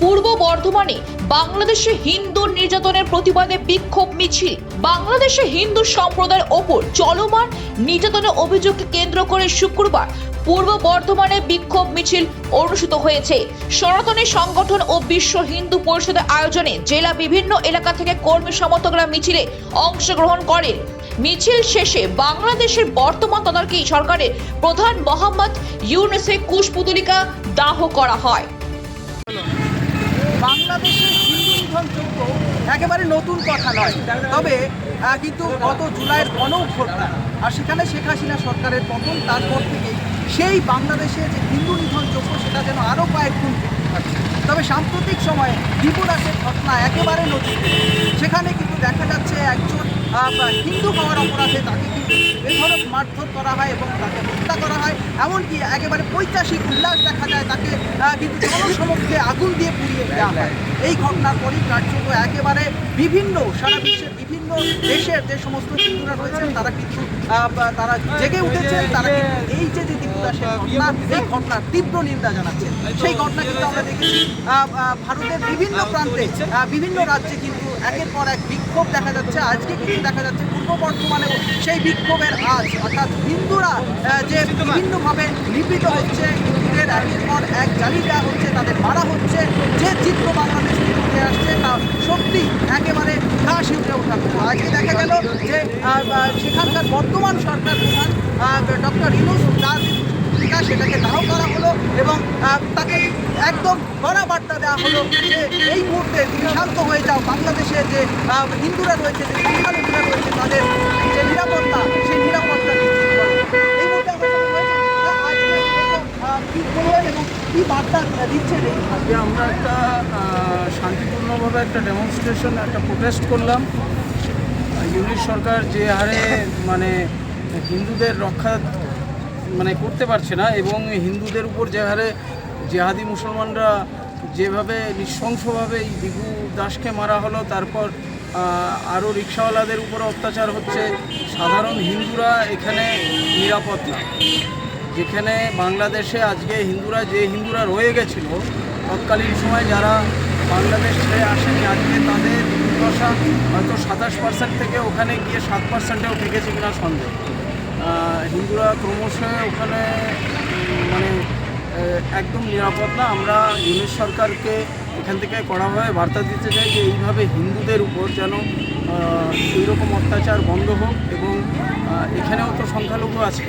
পূর্ব বর্ধমানে বাংলাদেশে হিন্দু নির্যাতনের প্রতিবাদে বিক্ষোভ মিছিল। বাংলাদেশে হিন্দু সম্প্রদায়ের ওপর চলমান নির্যাতনের অভিযোগকে কেন্দ্র করে শুক্রবার পূর্ব বর্ধমানে বিক্ষোভ মিছিল অনুষ্ঠিত হয়েছে। সনাতনী সংগঠন ও বিশ্ব হিন্দু পরিষদের আয়োজনে জেলা বিভিন্ন এলাকা থেকে কর্মী সমর্থকরা মিছিলে অংশগ্রহণ করেন। মিছিল শেষে বাংলাদেশের বর্তমান তদারকি সরকারের প্রধান মোহাম্মদ ইউনূসের কুশপুতলিকা দাহ করা হয়। বাংলাদেশের হিন্দু নিধন যজ্ঞ একেবারে নতুন কথা নয়, তবে কিন্তু গত জুলাইয়ের গণঅভ্যুত্থান আর সেখানে শেখ হাসিনা সরকারের পতন, তারপর থেকে সেই বাংলাদেশে যে হিন্দু নিধন যজ্ঞ সেটা যেন আরও কয়েক গুণ বৃদ্ধি পাচ্ছে। তবে সাম্প্রতিক সময়ে বিপুদাসের ঘটনা একেবারে নতুন। সেখানে কিন্তু দেখা যাচ্ছে একজন হিন্দু হওয়ার অপরাধে তাকে কিন্তু বেধড়ক মারধর করা হয় এবং তাকে হত্যা করা হয়। এমনকি একেবারে পৈশাচিক উল্লাস দেখা যায়, তাকে কিন্তু জনসমক্ষে আগুন দিয়ে পুড়িয়ে দেওয়া হয়। এই ঘটনার পরই কার্যত একেবারে বিভিন্ন সারা বিশ্বের বিভিন্ন দেশের যে সমস্ত হিন্দুরা রয়েছেন তারা কিন্তু তারা জেগে উঠেছেন। তারা কিন্তু এই যে বিপুদাসের ঘটনা, এই ঘটনার তীব্র নিন্দা জানাচ্ছেন। সেই ঘটনা কিন্তু আমরা দেখেছি ভারতের বিভিন্ন প্রান্তে, বিভিন্ন রাজ্যে কিন্তু একের পর এক বিক্ষোভ দেখা যাচ্ছে। আজকে কিন্তু দেখা যাচ্ছে পূর্ব বর্ধমানে সেই বিক্ষোভের আজ, অর্থাৎ হিন্দুরা যে বিভিন্নভাবে নিপীড়িত হচ্ছে, হিন্দুদের একের পর এক জ্বালিয়ে দেওয়া হচ্ছে, তাদের মারা হচ্ছে, যে চিত্র বাংলাদেশ থেকে উঠে আসছে তা সত্যি একেবারে গা শিউরে ওঠা। আজকে দেখা গেল যে সেখানকার বর্তমান সরকার প্রধান ডক্টর ইউনূস, তার সেটাকে দাহ করা হলো এবং তাকে একদম কড়া বার্তা দেওয়া হলো যে এই মুহূর্তে তুমি শান্ত হয়ে যাও। বাংলাদেশে যে হিন্দুরা রয়েছে, যে সংখ্যালঘুরা রয়েছে, তাদের যে নিরাপত্তা, সেই নিরাপত্তা নিশ্চিত করো। এই মুহূর্তে কী করবেন এবং কী বার্তা দিচ্ছেন? আজকে আমরা একটা শান্তিপূর্ণভাবে একটা ডেমনস্ট্রেশন, একটা প্রোটেস্ট করলাম। ইউনিট সরকার যে হারে হিন্দুদের রক্ষা করতে পারছে না এবং হিন্দুদের উপর যে হারে জেহাদি মুসলমানরা যেভাবে নৃশংসভাবে এই দিঘু দাসকে মারা হলো, তারপর আরও রিক্সাওয়ালাদের উপর অত্যাচার হচ্ছে, সাধারণ হিন্দুরা এখানে নিরাপদ না। যেখানে বাংলাদেশে আজকে যে হিন্দুরা রয়ে গেছিল তৎকালীন সময়, যারা বাংলাদেশ ছেড়ে আসেনি, আজকে তাদের দুর্দশা হয়তো 27% থেকে ওখানে গিয়ে 7%-এও ঠেকেছে কিনা সন্দেহ। হিন্দুরা ক্রমশ ওখানে একদম নিরাপদ না। আমরা ইউনিট সরকারকে এখান থেকে কড়াভাবে বার্তা দিতে চাই যে এইভাবে হিন্দুদের উপর যেন এইরকম অত্যাচার বন্ধ হোক এবং এখানেও তো সংখ্যালঘু আছে,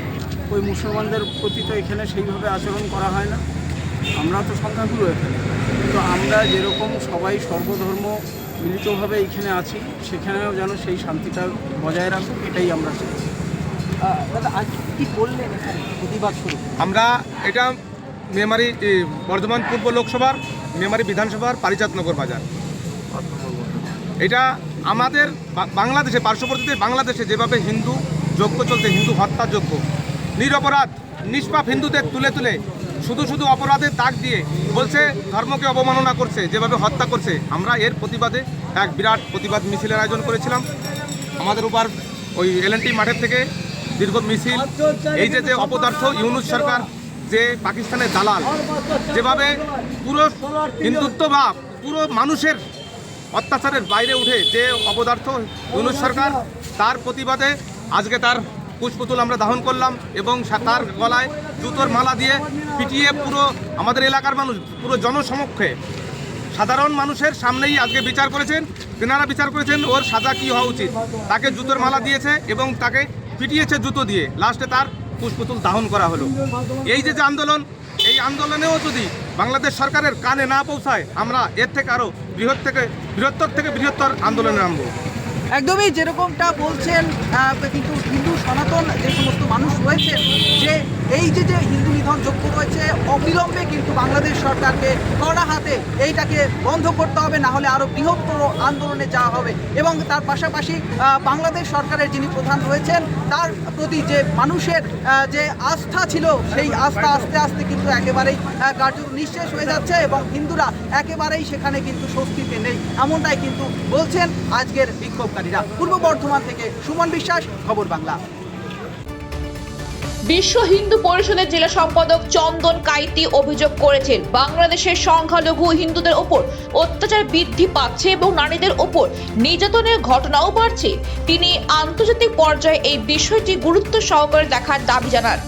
ওই মুসলমানদের প্রতি তো এখানে সেইভাবে আচরণ করা হয় না। আমরা তো সংখ্যাগুরু এখানে, তো আমরা যেরকম সবাই সর্বধর্ম মিলিতভাবে এইখানে আছি, সেখানেও যেন সেই শান্তিটা বজায় রাখুক, এটাই আমরা চাইছি। দাদা, আজ কী বললেন এখানে প্রতিবাদ শুরু? আমরা এটা মেমারি বর্ধমান পূর্ব লোকসভার মেমারি বিধানসভার পারিজাতনগর বাজার। এটা আমাদের বাংলাদেশে, পার্শ্ববর্তী বাংলাদেশে যেভাবে হিন্দু যজ্ঞ চলছে, হিন্দু হত্যা যজ্ঞ, নিরপরাধ নিষ্পাপ হিন্দুদের তুলে তুলে শুধু অপরাধের দাগ দিয়ে বলছে ধর্মকে অবমাননা করছে, যেভাবে হত্যা করছে, আমরা এর প্রতিবাদে এক বিরাট প্রতিবাদ মিছিলের আয়োজন করেছিলাম। আমাদের উপর ওই এলএনটি মাঠের থেকে দীর্ঘ মিছিল। এই যে অপদার্থ ইউনূস সরকার, যে পাকিস্তানের দালাল, যেভাবে পুরো হিন্দুত্ব বা পুরো মানুষের অত্যাচারের বাইরে উঠে যে অপদার্থ ইউনূস সরকার, তার প্রতিবাদে আজকে তার কুশপুতুল আমরা দাহন করলাম এবং তার গলায় জুতোর মালা দিয়ে পিটিয়ে পুরো আমাদের এলাকার মানুষ, পুরো জনসমক্ষে সাধারণ মানুষের সামনেই আজকে বিচার করেছেন। তেনারা বিচার করেছেন ওর সাজা কী হওয়া উচিত। তাকে জুতোর মালা দিয়েছে এবং তাকে পিটিয়েছে জুতো দিয়ে, লাস্টে তার কুশপুতুল দাহন করা হলো। এই যে আন্দোলন, এই আন্দোলনেও যদি বাংলাদেশ সরকারের কানে না পৌঁছায়, আমরা এর থেকে আরও বৃহত্তর আন্দোলনে নামবো। একদমই যেরকমটা বলছেন, কিন্তু হিন্দু সনাতন যে সমস্ত মানুষ রয়েছেন, যে এই যে হিন্দু নিধন যজ্ঞ রয়েছে, অবিলম্বে কিন্তু বাংলাদেশ সরকারকে কড়া হাতে এইটাকে বন্ধ করতে হবে, না হলে আরও বৃহত্তর আন্দোলনে যাওয়া হবে। এবং তার পাশাপাশি বাংলাদেশ সরকারের যিনি প্রধান রয়েছেন, তার প্রতি যে মানুষের যে আস্থা ছিল, সেই আস্থা আস্তে আস্তে কিন্তু একেবারেই কার্যত নিঃশেষ হয়ে যাচ্ছে এবং হিন্দুরা একেবারেই সেখানে কিন্তু স্বস্তিতে নেই, এমনটাই কিন্তু বলছেন আজকের বিক্ষোভকারীরা। পূর্ব বর্ধমান থেকে সুমন বিশ্বাস, খবর বাংলা। বিশ্ব হিন্দু পরিষদের জেলা সম্পাদক চন্দন কাইতি অভিযোগ করেছেন, বাংলাদেশের সংখ্যালঘু হিন্দুদের ওপর অত্যাচার বৃদ্ধি পাচ্ছে এবং নারীদের ওপর নির্যাতনের ঘটনাও বাড়ছে। তিনি আন্তর্জাতিক পর্যায়ে এই বিষয়টি গুরুত্ব সহকারে দেখার দাবি জানান।